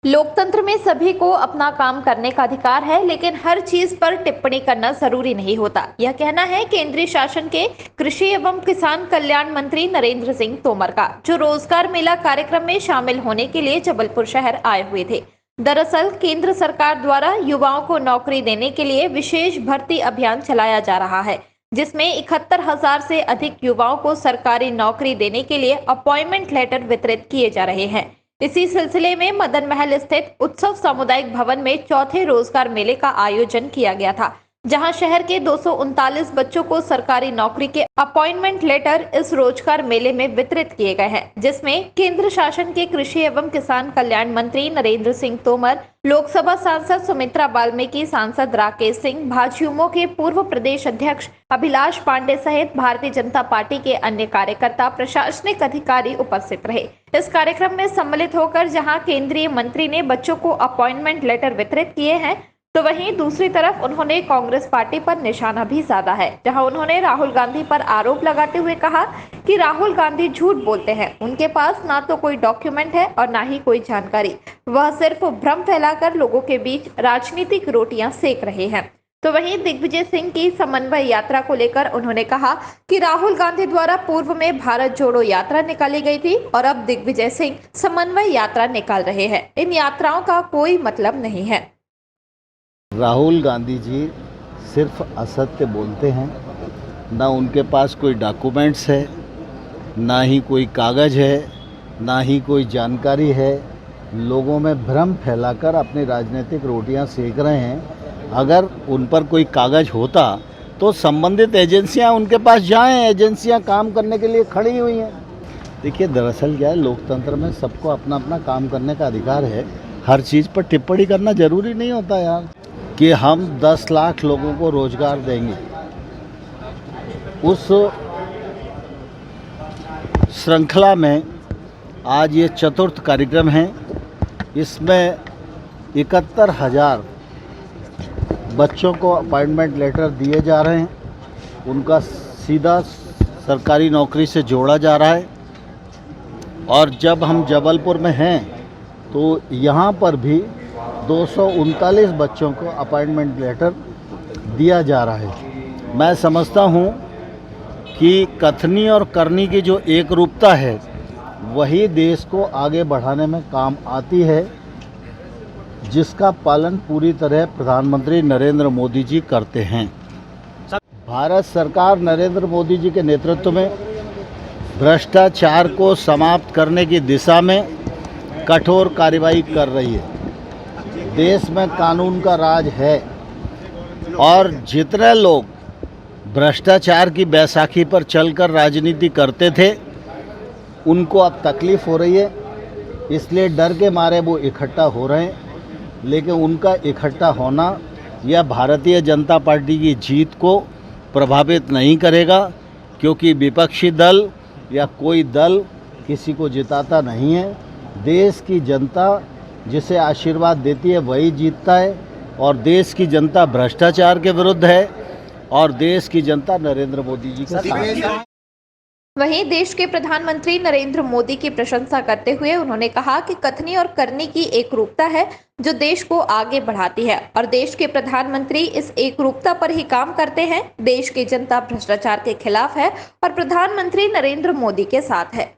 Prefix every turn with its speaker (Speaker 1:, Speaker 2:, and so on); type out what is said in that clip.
Speaker 1: लोकतंत्र में सभी को अपना काम करने का अधिकार है, लेकिन हर चीज पर टिप्पणी करना जरूरी नहीं होता। यह कहना है केंद्रीय शासन के कृषि एवं किसान कल्याण मंत्री नरेंद्र सिंह तोमर का, जो रोजगार मेला कार्यक्रम में शामिल होने के लिए जबलपुर शहर आए हुए थे। दरअसल केंद्र सरकार द्वारा युवाओं को नौकरी देने के लिए विशेष भर्ती अभियान चलाया जा रहा है, जिसमें 71,000 से अधिक युवाओं को सरकारी नौकरी देने के लिए अपॉइंटमेंट लेटर वितरित किए जा रहे हैं। इसी सिलसिले में मदन महल स्थित उत्सव सामुदायिक भवन में चौथे रोजगार मेले का आयोजन किया गया था, जहां शहर के 239 बच्चों को सरकारी नौकरी के अपॉइंटमेंट लेटर इस रोजगार मेले में वितरित किए गए हैं, जिसमें केंद्र शासन के कृषि एवं किसान कल्याण मंत्री नरेंद्र सिंह तोमर, लोकसभा सांसद सुमित्रा बाल्मीकि, सांसद राकेश सिंह, भाजयुमो के पूर्व प्रदेश अध्यक्ष अभिलाष पांडे सहित भारतीय जनता पार्टी के अन्य कार्यकर्ता, प्रशासनिक अधिकारी उपस्थित रहे। इस कार्यक्रम में सम्मिलित होकर जहां केंद्रीय मंत्री ने बच्चों को अपॉइंटमेंट लेटर वितरित किए हैं, तो वहीं दूसरी तरफ उन्होंने कांग्रेस पार्टी पर निशाना भी साधा है, जहां उन्होंने राहुल गांधी पर आरोप लगाते हुए कहा कि राहुल गांधी झूठ बोलते हैं। उनके पास ना तो कोई डॉक्यूमेंट है और ना ही कोई जानकारी। वह सिर्फ भ्रम फैलाकर लोगों के बीच राजनीतिक रोटियां सेक रहे हैं। तो वहीं दिग्विजय सिंह की समन्वय यात्रा को लेकर उन्होंने कहा कि राहुल गांधी द्वारा पूर्व में भारत जोड़ो यात्रा निकाली गई थी और अब दिग्विजय सिंह समन्वय यात्रा निकाल रहे हैं। इन यात्राओं का कोई मतलब नहीं है।
Speaker 2: राहुल गांधी जी सिर्फ असत्य बोलते हैं। ना उनके पास कोई डॉक्यूमेंट्स है, ना ही कोई कागज़ है, ना ही कोई जानकारी है। लोगों में भ्रम फैलाकर अपनी राजनीतिक रोटियां सेक रहे हैं। अगर उन पर कोई कागज़ होता तो संबंधित एजेंसियां उनके पास जाएं। एजेंसियां काम करने के लिए खड़ी हुई हैं। देखिए, दरअसल क्या है, लोकतंत्र में सबको अपना अपना काम करने का अधिकार है। हर चीज़ पर टिप्पणी करना ज़रूरी नहीं होता यार। कि हम 10 लाख लोगों को रोजगार देंगे, उस श्रृंखला में आज ये चतुर्थ कार्यक्रम है। इसमें 71,000 बच्चों को अपॉइंटमेंट लेटर दिए जा रहे हैं। उनका सीधा सरकारी नौकरी से जोड़ा जा रहा है। और जब हम जबलपुर में हैं तो यहाँ पर भी 239 बच्चों को अपॉइंटमेंट लेटर दिया जा रहा है। मैं समझता हूँ कि कथनी और करनी की जो एक रूपता है वही देश को आगे बढ़ाने में काम आती है, जिसका पालन पूरी तरह प्रधानमंत्री नरेंद्र मोदी जी करते हैं। भारत सरकार नरेंद्र मोदी जी के नेतृत्व में भ्रष्टाचार को समाप्त करने की दिशा में कठोर कार्रवाई कर रही है। देश में कानून का राज है और जितने लोग भ्रष्टाचार की बैसाखी पर चलकर राजनीति करते थे उनको अब तकलीफ़ हो रही है, इसलिए डर के मारे वो इकट्ठा हो रहे हैं। लेकिन उनका इकट्ठा होना यह भारतीय जनता पार्टी की जीत को प्रभावित नहीं करेगा, क्योंकि विपक्षी दल या कोई दल किसी को जिताता नहीं है। देश की जनता जिसे आशीर्वाद देती है वही जीतता है। और देश की जनता भ्रष्टाचार के विरुद्ध है और देश की जनता नरेंद्र मोदी जी के साथ है।
Speaker 1: वहीं देश के प्रधानमंत्री नरेंद्र मोदी की प्रशंसा करते हुए उन्होंने कहा कि कथनी और करनी की एकरूपता है जो देश को आगे बढ़ाती है और देश के प्रधानमंत्री इस एकरूपता पर ही काम करते हैं। देश की जनता भ्रष्टाचार के खिलाफ है और प्रधानमंत्री नरेंद्र मोदी के साथ है।